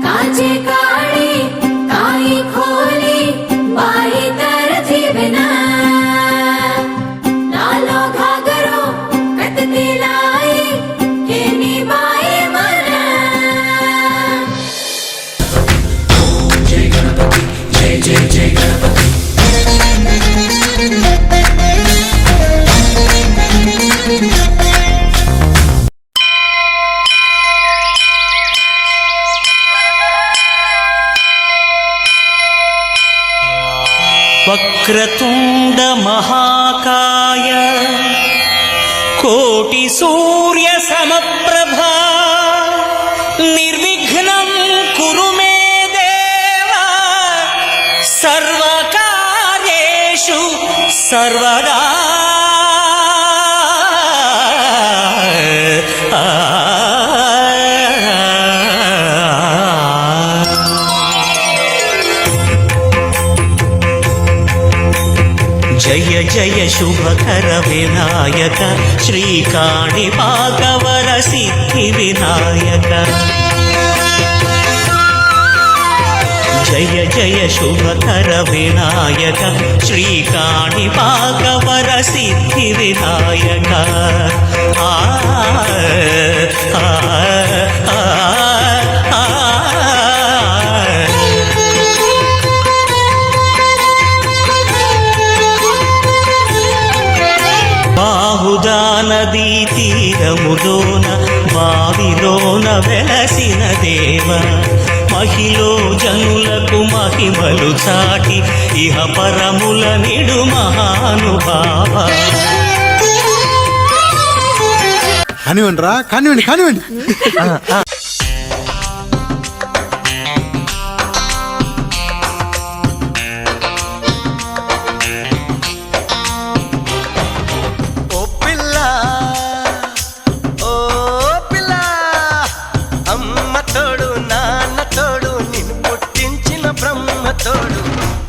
काचे काड़ी काई खोली बाई तर जीवना लालो घागरो कतती लाई केनी बाई मना जय गणपति जय जय जय गणपति वक्रतुंड महाकाय कोटि सूर्य समप्रभा निर्विघ्नं कुरु मे देव सर्वकार्येषु सर्वदा जय जय शुभकर विनायक श्रीकाणिपाकवर सिद्धि विनायक जय जय शुभकर विनायक श्रीकाणिपाकवर सिद्धि विनायक आ आ आ నదీ తీరములోన బావిలోన వెలసిన దేవ మహిలో జనులకు మహిమలు చాటి ఇహ పరముల నిడు మహానుభావ కానివ్వండి రా కానివ్వండి కానివ్వండి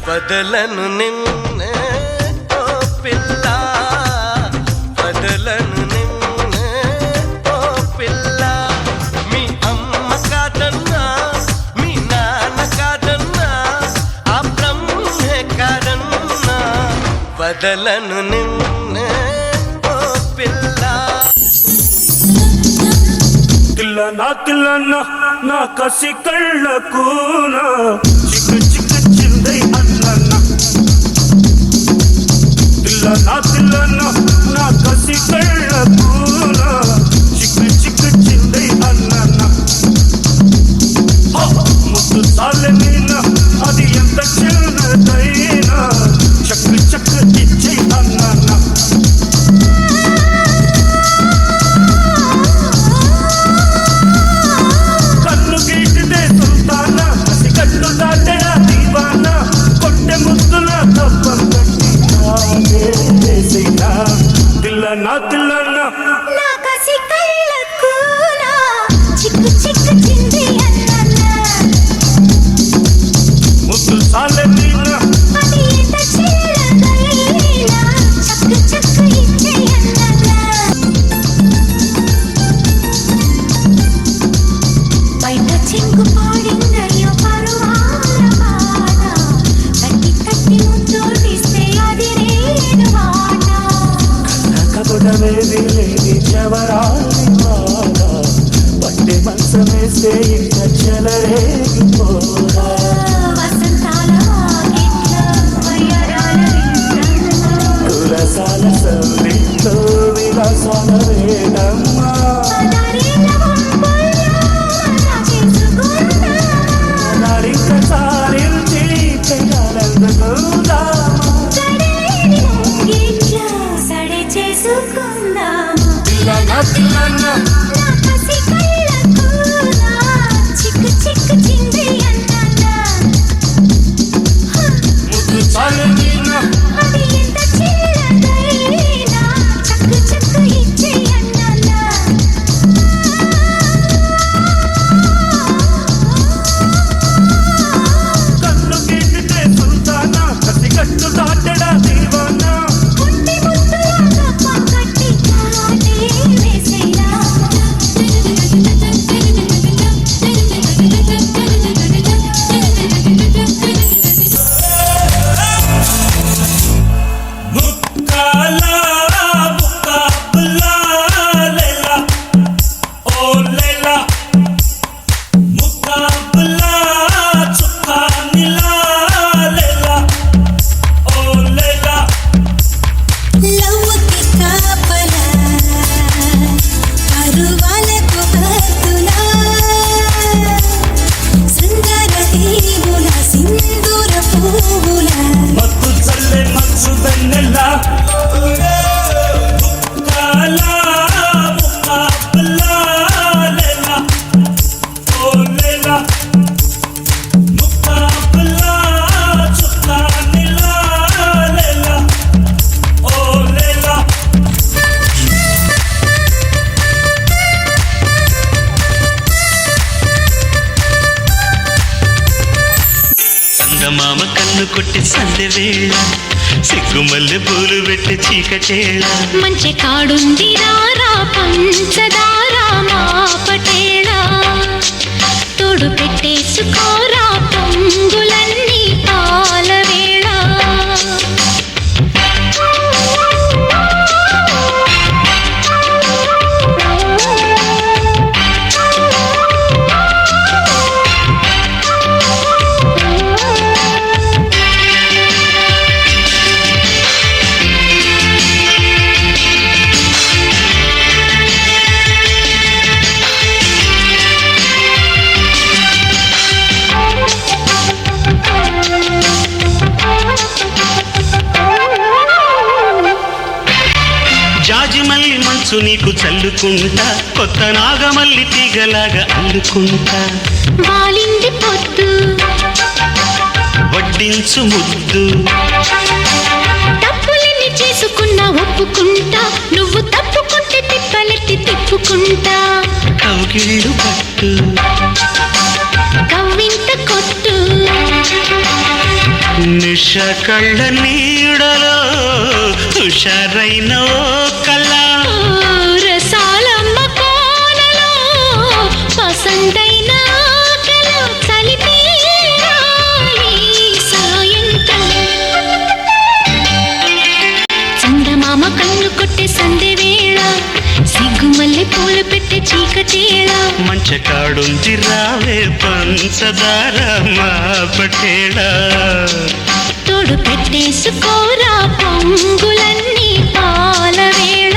బదలను నిన్నే ఓ పిల్ల బదలను నిన్నే ఓ పిల్ల మీ అమ్మ కాదన్నా మీ నాన్న కాదన్నా ఆ బ్రహ్మే కాదన్నా బదలను నిన్నే ఓ పిల్ల తిల్లనా నా కసి కళ్ళకునా చిక్కు చిక్కు చిందై తిల్లనా నా కసి కళ్ళకునా చిక్కు చిక్కు చిందై అన్న ముద్దు చాలే నీనా అది ఎంత చిన్నదైనా చక్కు చక్కు ఇచ్చే అన్న కన్ను గీటిదే సుల్తానా కసి కట్టు దాటెడా దీవానా కొట్టె ముద్దుల తప్పం తిల్లనా తిల్లనా నా కసి కళ్ళకునా చిక్కు చిక్కు చింది అన్న ముద్దు సాలే నీనా అది ఎంత చిన్నదైనా చక్కు చక్కు ఇచ్చే అన్న బయట చెంగు పాడిందయ్యో పరువాల పాట తట్టి తట్టి ముద్దు తీస్తే అది నేను మాట కబుడమేది లేని జవరాలి మాట పట్టె మంచమేస్తే ఇంత చెలరేగిపోరా వసంతాల వాకిట్ల వయ్యారాల వింటన్నా కులసాల సందిట్లో విలాసాల వేడమ్మా పదారేళ్ళ వంపుల్లో నా చేసుకున్నా నారింక సారించి పెళ్ళాలందుకుందామా సడలేని ముంగిట్ల సడి చేసుకుందామా తిల్లనా నా కసి కళ్ళకునా చిక్కు చిక్కు చింది అన్నా ముద్దు చాలే నీనా అది ఎంత చిన్నదైనా చక్కు చక్కు ఇచ్చే అన్నా కన్ను గీటితే సుల్తానా కసి కట్టు దాటెడా దీవానా పుట్టి ముద్దుల తప్ప కట్టి కాటే వేసేలా చందమామ కన్ను కొట్టి సందె వేళ సిగ్గుమల్లె పూలు పెట్టి చీకటేళ మంచి కాడుంది రారా పంచదారా మా పటేళ తోడు పెట్టేసుకోరా పొంగులన్నీ పాల వేళ జాజిమల్లి మంచు నీకు చల్లుకుంటా కొత్త నాగమల్లి తీగలాగా అల్లుకుంటా వాలింది పొద్దు వడ్డించు ముద్దు తప్పులన్నీ చేసుకున్నా ఒప్పుకుంటా నువ్వు తప్పుకుంటే తిప్పలెత్తి తిప్పుకుంటా కౌగిళ్ళు పట్టు కవ్వింత కొట్టు నిష కళ్ళ నీడలో హుషారైన ఓ కళ రసాలమ్మ కోనలో పసందైన ఆకల కలిపేరాయి సాయంత్రం చందమామ కన్ను కొట్టే సందె వేళ సిగ్గుమల్లె పూలు పెట్టే చీకటేళ మంచ కాడుంది రావే పంచదార మా పటేళ తోడు పెట్టేసుకోరా పొంగులన్నీ పాల వేళ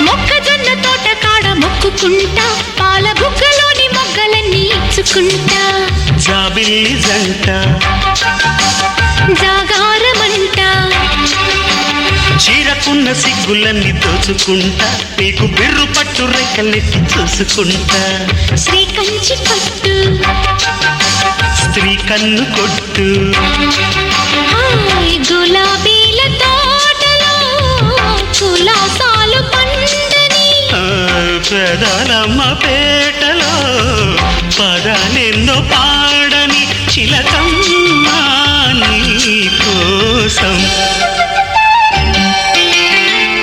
మొక్కజొన్న తోట కాడ మొక్కుకుంటా పాల బుగ్గలోని మొగ్గలన్నీ ఇచ్చుకుంటా జాబిల్లి జంట జాగారమంట చీరకున్న సిగ్గులన్నీ దోచుకుంటా నీకు బిర్రు పట్టు రెక్కలెత్తి చూసుకుంటా శ్రీ కంచి పట్టు స్త్రీ కన్ను కొట్టు హాయ్ గులాబీల తోటలో కులాసాలు పండని ఆ, పెదాలమ్మ పేటలో పదాలెన్నో పాడని చిలకమ్మ నీ కోసం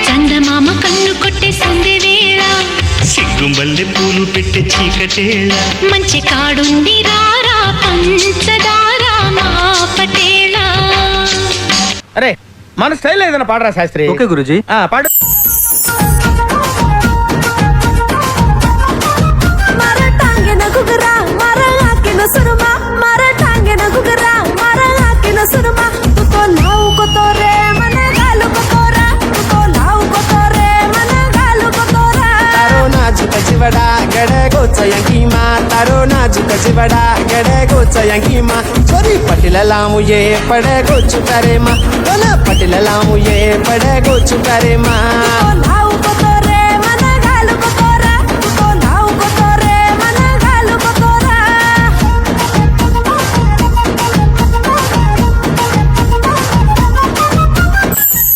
చందమామ కన్ను కొట్టే సందె వేళ సిగ్గుమల్లె పూలు పెట్టి చీకటేళ మంచి కాడుంది రారా పంచదారా మా పటేళ అరే మన స్టైల్ ఏదైనా పాడరా శాస్త్రి. ఓకే గురుజీ. పాడు. ಮರಟಾಂಗೆನ ಗುಗರ ಮರ ಹಾಕಿನ ಸುರುಮ ಮರಟಾಂಗೆನ ಗುಗರ ಮರ ಹಾಕಿನ ಸುರುಮ ತುಕೋ ನಾವು ಕೊತೋರೆ ಮನಗಾಲು ಕೊತೋರ ತುಕೋ ನಾವು ಕೊತೋರೆ ಮನಗಾಲು ಕೊತೋರ તારો નાજુક જીવડા ગડે ગોચયંગીમાં તારો નાજુક જીવડા ગડે ગોચયંગીમાં છોરી પટેલ લામુ એ પડે ગોચુ કરેમાં કોના પટેલ લામુ એ પડે ગોચુ કરેમાં ತುಕೋ ನಾವು ಕೊತೋರೆ ಮನಗಾಲು ಕೊತೋರ ತುಕೋ ನಾವು ಕೊತೋರೆ ಮನಗಾಲು ಕೊತೋರ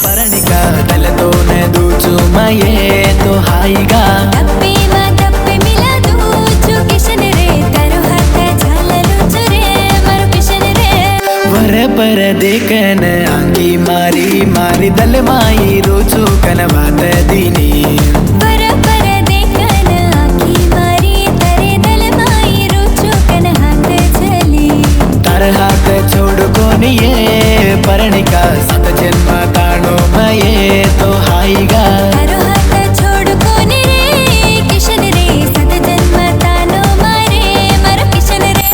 పరణిక తలతోనే దూచుమయే తో హాయిగా దప్పే మా దప్పే మిలా దూచు కిషన్ రే తరు హత ఝలలు చురే మరు కిషన్ రే వర పర దేకన ఆంగి మారి మారి దలమాయి రోజు కనవాత దీని పర పర దేకన ఆకి మారి తరే దలమాయి రుచు కన హత ఝలి తరహాక చూడుకొని ఏ పరణిక సత జన్మ తాణో మయే తో హాయిగా తరు హత छोड़कोने रे किशन रे सत जन्म तानो मारे मर किशन रे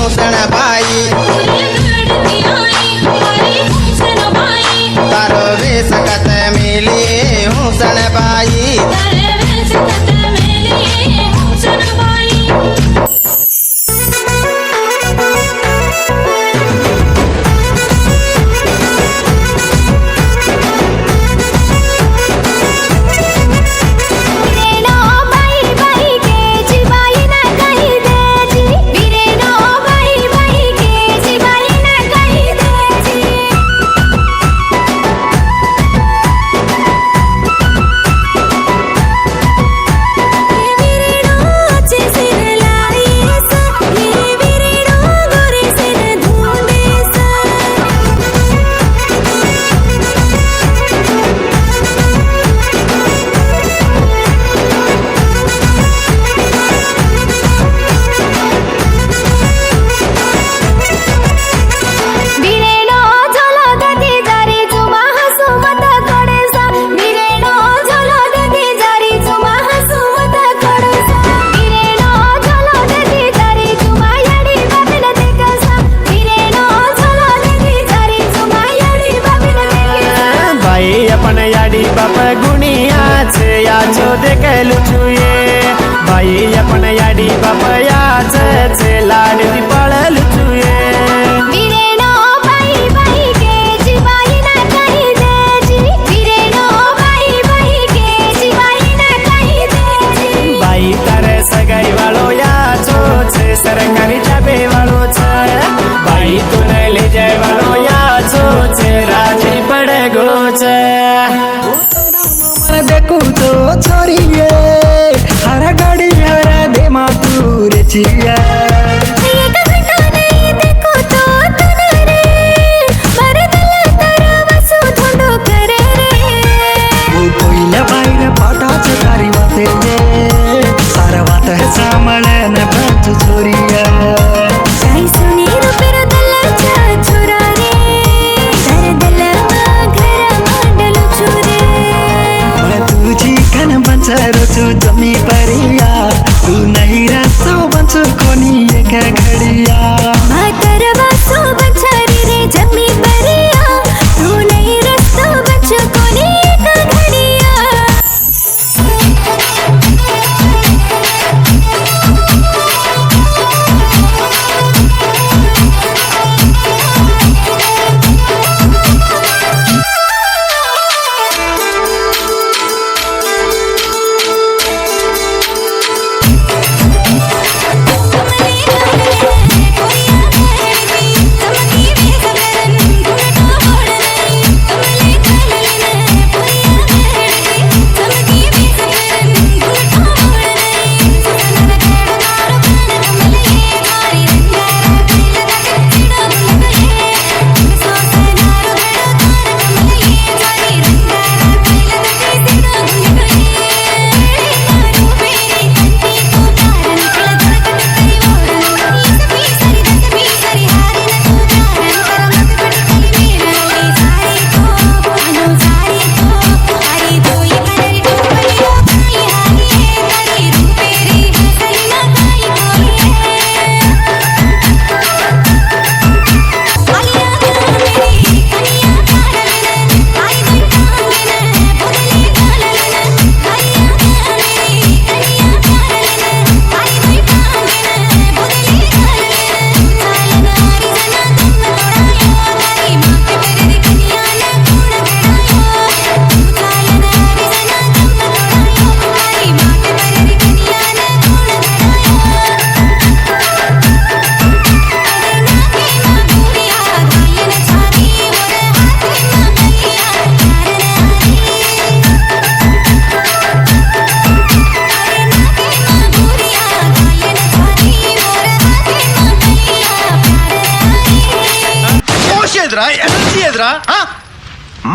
ભૂષણ ભાઈ તારો વેશ કત મેલી ભૂષણ ભાઈ દેખેલું છુએ ભાઈ પણ યાડી બાપયા છે લાડની પડેલું છુએ ભાઈ તારે સગાઈ વાળો યા છો છે સરકારી ચાબે વાળો છે ભાઈ તું લઈ જાય વાળો યા છો છે રાજી પડે ગો છે देखूं तो छोरी हर गाड़ी हरा दे मातूर चिया पाटा से तारी बातें सारा बात है सामने न बच छोरिया बंचरो छु जमी परिया तू नहीं रसो बंचो कोनी एक घड़िया मातरवा सो बंचरी रे जमी परिया तू नहीं रसो बंचो कोनी एक घड़िया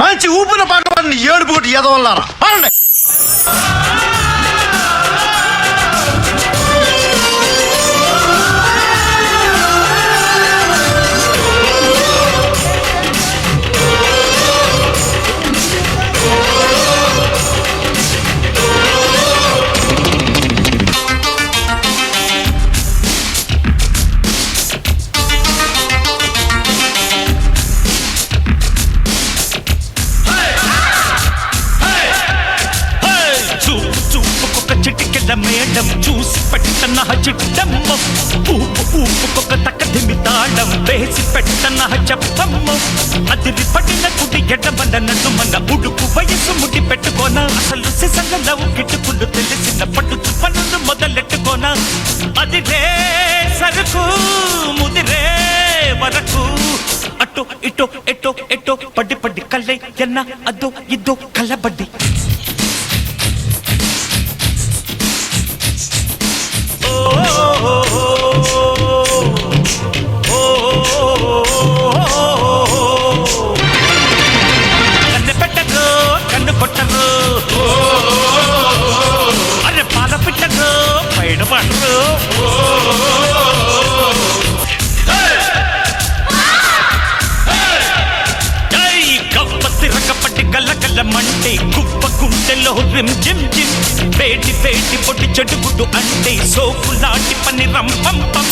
మంచి ఊపిన పక్కవాడిని ఏడు పూటి ఎదవల్లారా పండి ఊపుకొక తక్కదిమి తాళం వేసి పెట్టన చెప్పమ్మ అదిరి పడిన కుడి ఎడమన్నట్టు మన ఉడుకు వయసు ముడి పెట్టుకోనా అసలు సిసంగా నవ్వు గిట్టుకులు తెలిసిన పట్టు పనులు మొదలెట్టుకోనా అదిరే సరుకు ముదిరే వరకు అటో ఇటో ఎటో ఎటో పడి పడి కల్లై ఎన్న అదో ఇదో కల్లబడ్డి కన్ను పెట్టరు కన్ను కొట్టరు అరే పాల పెట్టరు బయట పడరు తిరగపట్టి గల్ల గల్ల మంటే కుప్ప గుండెలో రిమ్ జిమ్ జిమ్ వేటి వేటి పొట్టి చెడుగుడు అంటే సోపు లాంటి పని రంపంపం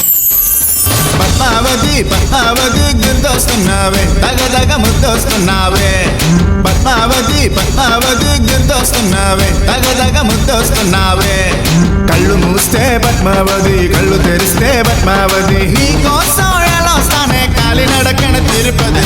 పద్మావతి పద్మావతి గుర్తొస్తున్నావే తగదగ ముద్దొస్తున్నావే పద్మావతి పద్మావతి గుర్తొస్తున్నావే తగదగ ముద్దొస్తున్నావే కళ్ళు మూస్తే పద్మావతి కళ్ళు తెరిస్తే పద్మావతి నీ కోసం ఎలా వస్తానే కాలినడకన తిరుపతి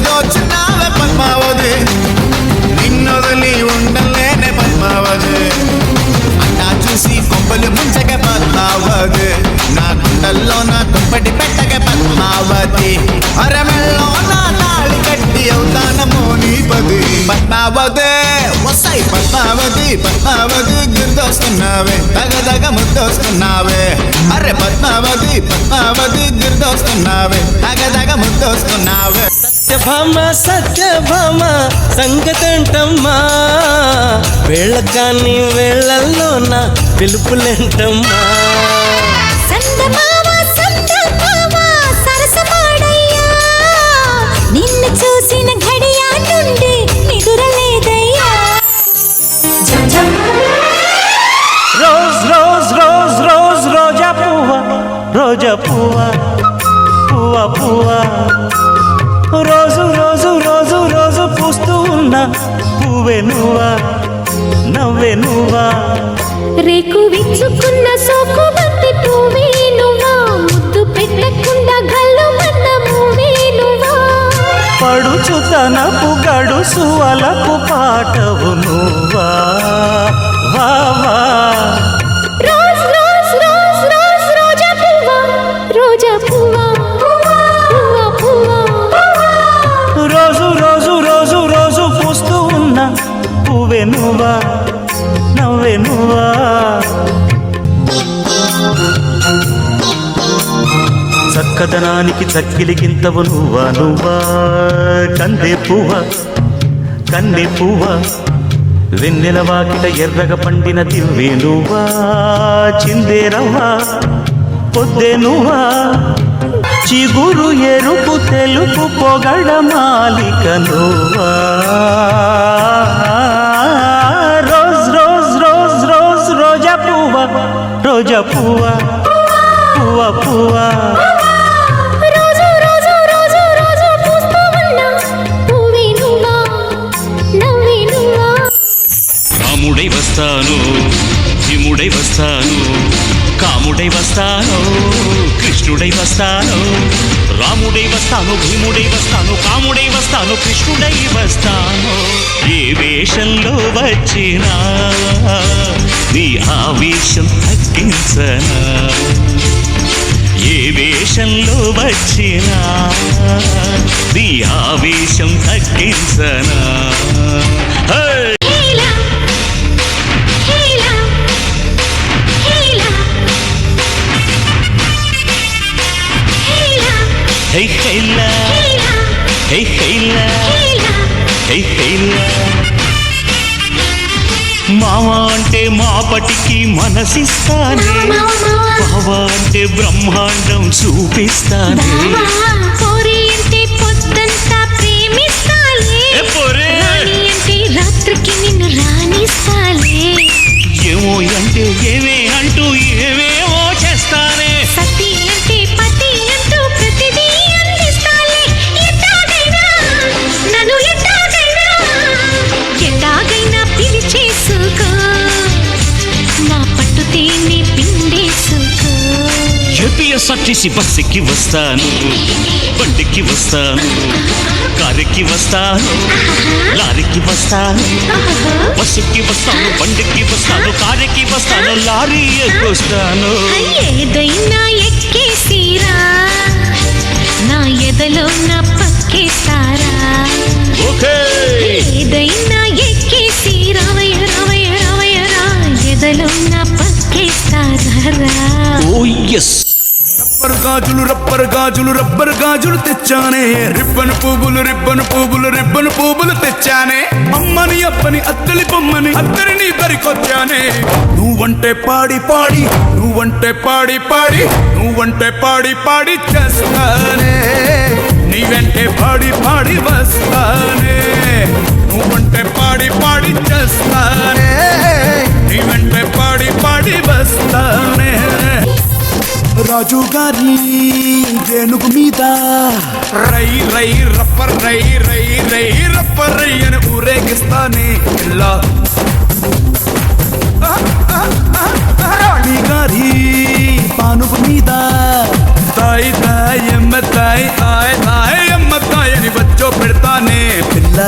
దోచున్నావే పద్మావతి నిన్నొదలి ఉండలేనే పద్మావతి అన్నా చూసి కొంపలు ముంచక పద్మావతి నా గుండెల్లో నా దుప్పటి పెట్టక పద్మావతి అరమెల్లో నా తాళి కట్టి అవుతానమో నీపతి పద్మావతి వస్తాయి పద్మావతి పద్మావతి గుర్తొస్తున్నావే తగదగ ముద్దొస్తున్నావే అరే పద్మావతి పద్మావతి గుర్తొస్తున్నావే తగదగ ముద్దొస్తున్నావే సత్యభామ సత్యభామ సంగతంటమ్మా వేళకాన్ని వేళల్లోన పిలుపులేంటమ్మా సందమామ సందమామ సరసమాడయ్యా నిన్ను చూసిన ఘడియా నుండి నిదురలేదయ్యా రోజ్ రోజ్ రోజ్ రోజ్ రోజా పువ్వ రోజా పువ్వ పువ్వ పువ్వ రోజు రోజు రోజు రోజు పూస్తూ ఉన్న పువ్వే నువ్వా నవ్వే నువ్వా రేకు విచ్చుకున్న సోకు బంతి పువ్వే నువ్వా ముద్దు పెట్టకుండా గల్లు మన్న మూవే నువ్వా పడుచుతనపు గడుసు అలకు పాటవు నువ్వా వా వా రోజ్ రోజ్ రోజ్ రోజ్ రోజా పువ్వా రోజా పువ్వా పువ్వా పువ్వా రోజు రోజు రోజు రోజు పూస్తూ ఉన్న పువ్వే నువ్వా నవ్వే నువ్వా చక్కదనానికి చక్కిలికింతవు నువ్వా నువ్వా కందే పువ్వ కన్నె పువ్వ వెన్నెల వాకిట ఎర్రగ పండిన దివ్వే నువ్వా చిందేరవ్వా పొద్దే నువ్వా చిగురు ఎరుపు తెలుపు పొగడ మాలిక నువ్వా రోజ్ రోజ్ రోజ్ రోజ్ రోజా పువ్వ రోజా పువ్వ పువ్వ పువ్వ రోజు రోజు రోజు రోజు పూస్తూ ఉన్న పువ్వే నువ్వా నవ్వే నువ్వా రాముడై వస్తాను భీముడై వస్తాను కాముడై వస్తాను కృష్ణుడై వస్తాను రాముడై వస్తాను భీముడై వస్తాను కాముడై వస్తాను కృష్ణుడై వస్తాను ఏ వేషంలో వచ్చినా నీ ఆవేశం తగ్గించనా ఏ వేషంలో వచ్చినా నీ ఆవేశం తగ్గించనా హేలా హేలా హేలా హేలా హే కైలా హే కైలా హే కైలా మామ అంటే మాపటికి మనసిస్తానే బావ అంటే బ్రహ్మాండం చూపిస్తానే పోరి అంటే పొద్దంతా ప్రేమిస్తాలే రాణి అంటే రాత్రికి నిన్ను రాణిస్తాలే ఏమో అంటే ఏమే అంటూ ఎస్ఆర్టీసీ బస్సుకి వస్తాను, బండికి వస్తాను, కారుకి వస్తాను, లారీకి వస్తాను, బస్సుకి వస్తాను, బండికి వస్తాను, కారుకి వస్తాను, లారీ ఎక్కుస్తాను. ఏదైనా ఎక్కేసిరా, నా ఎదలో నా పక్కేస్తారా. ఓకే ఏదైనా ఎక్కేసి రావయ్య రావయ్య రావయ్య రా, ఎదలో నా పక్కేస్తారా. ఓ ఎస్. రబ్బర్ గాజులు రబ్బర్ గాజులు రబ్బర్ గాజులు తెచ్చానే, రిబ్బన్ పువ్వులు రిబ్బన్ పువ్వులు రిబ్బన్ పువ్వులు తెచ్చానే, అమ్మని అప్పని అత్తలి బొమ్మని అత్తరిని దరికొచ్చానే. నువ్వంటే పాడి పాడి నువ్వంటే పాడి పాడి నువ్వంటే పాడి పాడి చేస్తానే, నీ వెంటే పాడి పాడి వస్తానే. నువ్వంటే పాడి పాడి చేస్తానే, నీ వెంటే పాడి పాడి వస్తానే. రాజు గారి ఏనుగు మీద రై రై రప్పర్ రై రై రై రప్పర్ రై అని ఊరేగిస్తానే ఇలా. రాణి గారి పానుగు మీద తాయి తాయి ఎమ్మ తాయి తాయి తాయి ఎమ్మ తాయి అని వచ్చో పెడతానే పిల్ల.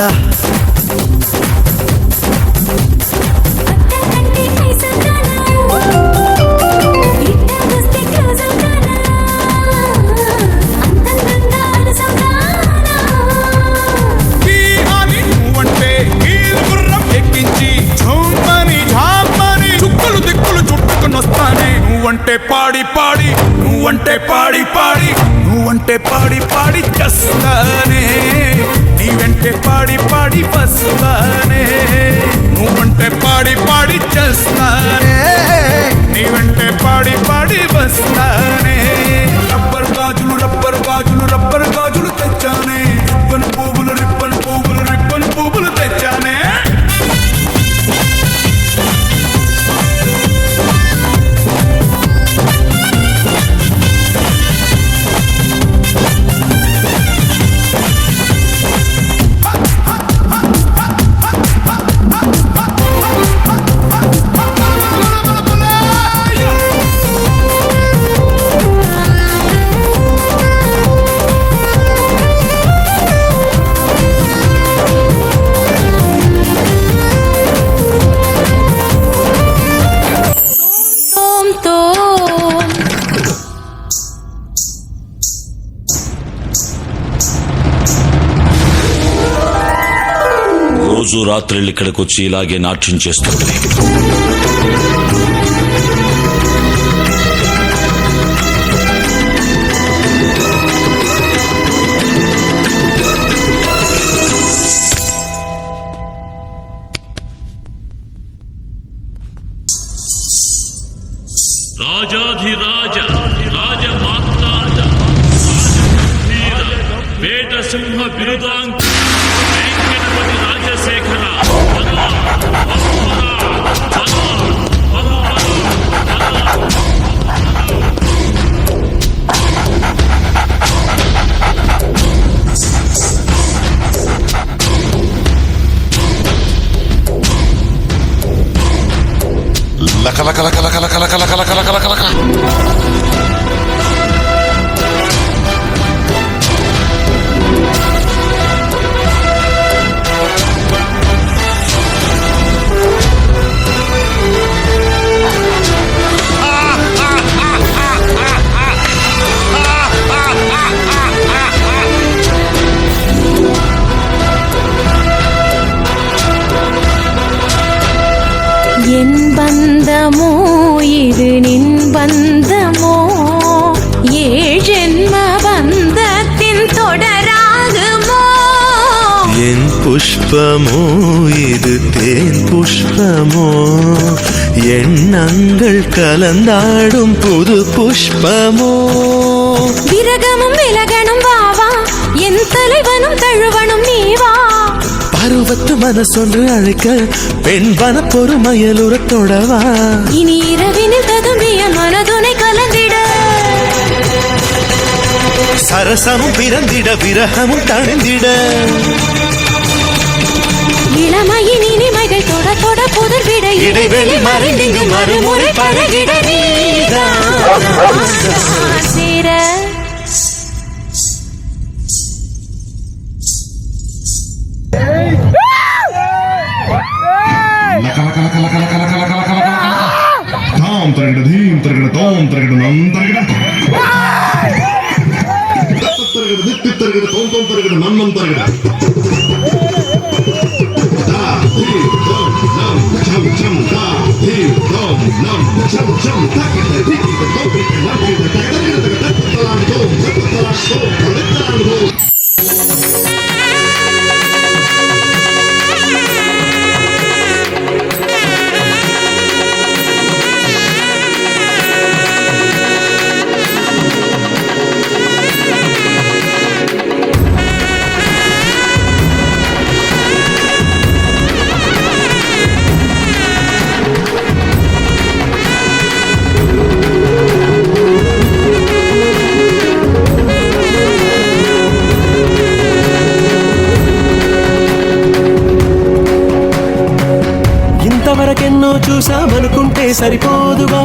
నువ్వంటే పాడి పాడి నువ్వంటే పాడి పాడి నువ్వంటే పాడి పాడి చేస్తానే, నీ వెంటే పాడి పాడి వస్తానే. నువ్వంటే పాడి పాడి చేస్తానే, నీ వెంటే పాడి పాడి వస్తానే. రబ్బర్ గాజులు రబ్బర్ గాజులు రబ్బర్ గాజులు తెచ్చానే, రిబ్బన్ పువ్వులు రిబ్బన్ పువ్వులు రిబ్బన్ పువ్వులు తెచ్చానే. రోజు రాత్రిళ్ళు ఇక్కడికి వచ్చి ఇలాగే నాట్యం చేస్తుంది. రాజాధిరాజ రాజమాతాజ వీర వేట సింహ బిరుదాంక వెంకటపతి రాజశేఖర లక లక లక లక లక లక లక లక లక లక లక. என் பந்தமோ இது நின் பந்தமோ, ஏழ் ஜென்ம பந்தத்தின் தொடராகுமோ. என் புஷ்பமோ இது தேன் புஷ்பமோ, எண்ணங்கள் கலந்தாடும் புது புஷ்பமோ. விரகமும் விலகணும் வாவா, என் தலைவனும் தழுவனும் நீவா. பருவத்து மனசொன்று அழைக்க பெண் வன பொறுமையலுறத்தொடவா. இனி இரவினில் ததும்பிய மனதுனை கலந்திட, சரசமும் பிறந்திட விரகமும் தணிந்திட. இளமையின் இனிமைகள் தொட தொட புதர்விட, இடைவெளி மறைந்திங்கு மறுமுறை பழகிட நீதான். చూడరా తాం తరగడ ధీం తరగడ తోం తరగడ నం తరగడ తరగడ దిత్తి తరగడ తోం తోం తరగడ నన్నం తరగడ దా ధీం తోం నం చం చం దా ధీం తోం నం చం చం తరగడ దిత్తి తోం తరగడ నం తరగడ తరగడ తోం తరగడ ఇంతవరకెన్నో చూసామనుకుంటే సరిపోదుగా,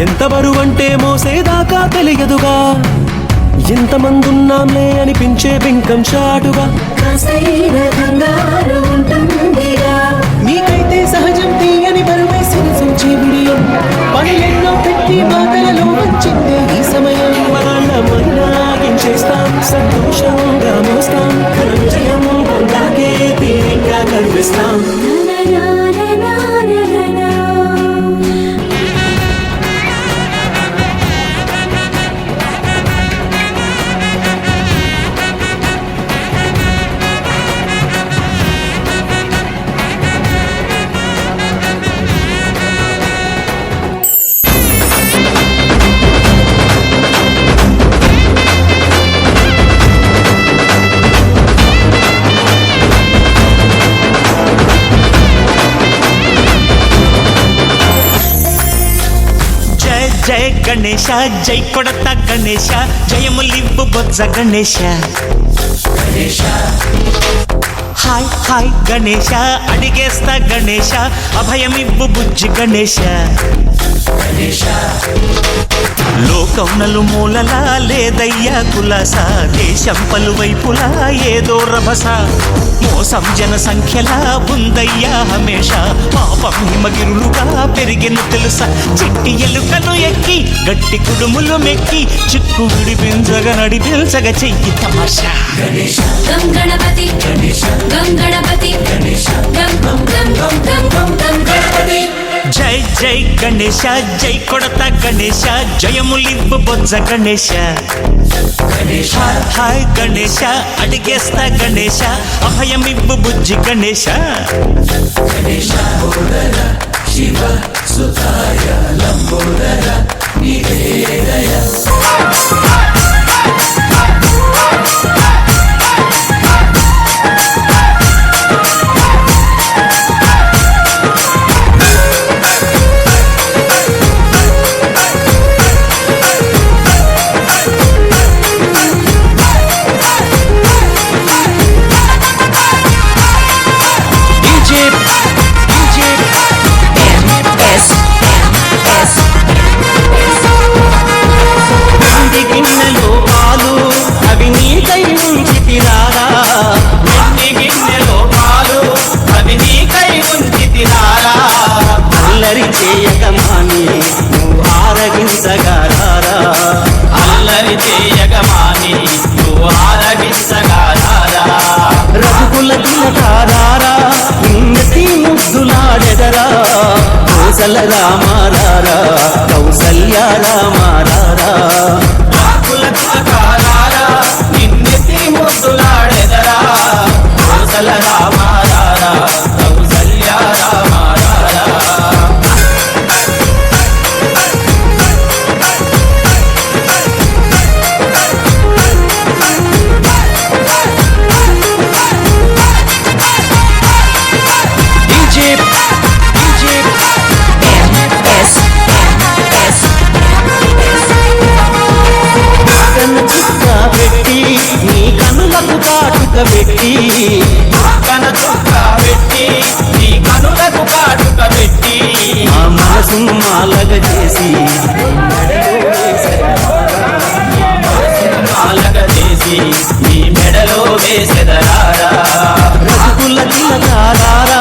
ఎంత బరువంటే మోసేదాకా తెలియదుగా, ఎంతమందున్నాంలే అనిపించే బింకం చాటుగా నీకైతే సహజం తీయని బరువే సిరిసొంచే విడియం పని ఎన్నో పెట్టి మాటలలో వచ్చిందే ఈ సమయం చేస్తాం సంతోషంగా మోస్తాం జయం పొందాకే తీరిగ్గా కనిపిస్తాం జయ గణేశ జై కొడత గణేశ జయములివ్వు బొజ్జ గణేశ హాయ్ హాయ్ గణేశ అడిగేస్తా గణేశ అభయమివ్వు బుజ్జి గణేశ లోకం నలుమూలలా లేదయ్యా కులాస దేశం పలువైపులా ఏదో రభస మోసం జన సంఖ్యలా ఉందయ్యా హమేష పాపం హిమగిరులుగా పెరిగిన తెలుసా చిట్టి ఎలుకలు ఎక్కి గట్టి కుడుములు మెక్కి చిక్కు విడిపించగా నడిపించగా చెయ్యి తమాషా గణపతి గణపతి గణపతి జై జై గణేశ జై కొడత గణేశ జయములివ్వు బొజ్జ గణేశ హాయ్ గణేశ అడిగేస్తా గణేశ అభయమివ్వు బుజ్జి గణేశ శివ సుతాయ లంబోదర నివేదయ కౌసల రామారారా కౌసల్య రామారారా నిన్నెత్తి ముద్దులాడెదరా కౌసల రామారారా కౌసల్య రామారారా పెట్టి కన చుక్క పెట్టి నీ కనులకు కాటుక పెట్టి ఆ మనసు మాలగ చేసి నీ మెడలో వేసెదరారా రసగుల్ల తిలకారారా